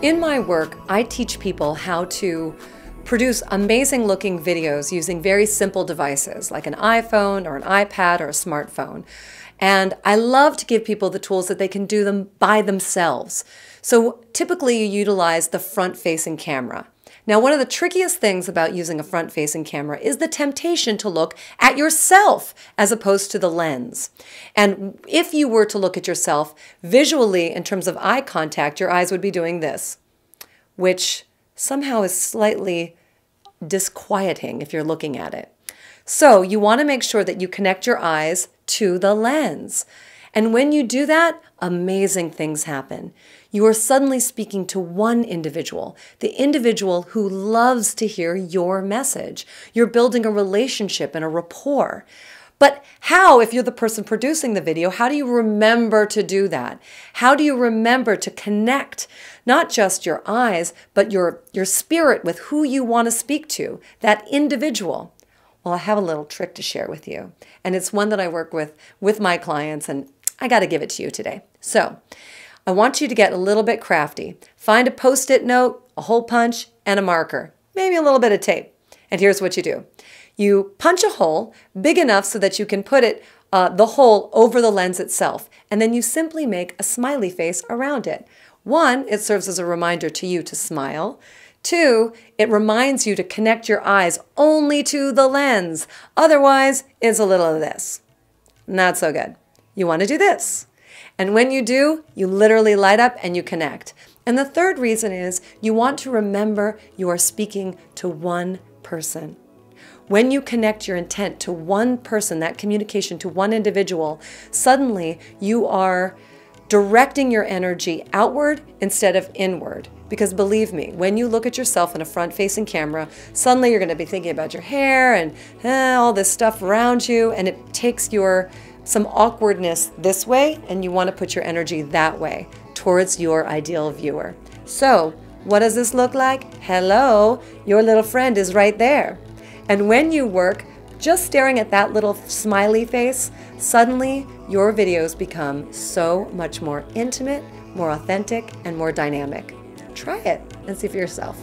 In my work, I teach people how to produce amazing looking videos using very simple devices like an iPhone or an iPad or a smartphone. And I love to give people the tools that they can do them by themselves. So typically you utilize the front-facing camera. Now, one of the trickiest things about using a front-facing camera is the temptation to look at yourself as opposed to the lens. And if you were to look at yourself visually in terms of eye contact, your eyes would be doing this, which somehow is slightly disquieting if you're looking at it. So you want to make sure that you connect your eyes to the lens. And when you do that, amazing things happen. You are suddenly speaking to one individual, the individual who loves to hear your message. You're building a relationship and a rapport. But how, if you're the person producing the video, how do you remember to do that? How do you remember to connect not just your eyes, but your spirit with who you want to speak to, that individual? Well, I have a little trick to share with you, and it's one that I work with my clients, and I got to give it to you today. So I want you to get a little bit crafty. Find a Post-it note, a hole punch, and a marker, maybe a little bit of tape. And here's what you do. You punch a hole big enough so that you can put the hole over the lens itself, and then you simply make a smiley face around it. One, it serves as a reminder to you to smile. Two, it reminds you to connect your eyes only to the lens. Otherwise, it's a little of this. Not so good. You want to do this. And when you do, you literally light up and you connect. And the third reason is you want to remember you are speaking to one person. When you connect your intent to one person, that communication to one individual, suddenly you are directing your energy outward instead of inward. Because believe me, when you look at yourself in a front-facing camera, suddenly you're going to be thinking about your hair and all this stuff around you, and it takes some awkwardness this way, and you want to put your energy that way towards your ideal viewer. So what does this look like? Hello, your little friend is right there. And when you work just staring at that little smiley face, suddenly your videos become so much more intimate, more authentic, and more dynamic. Try it and see for yourself.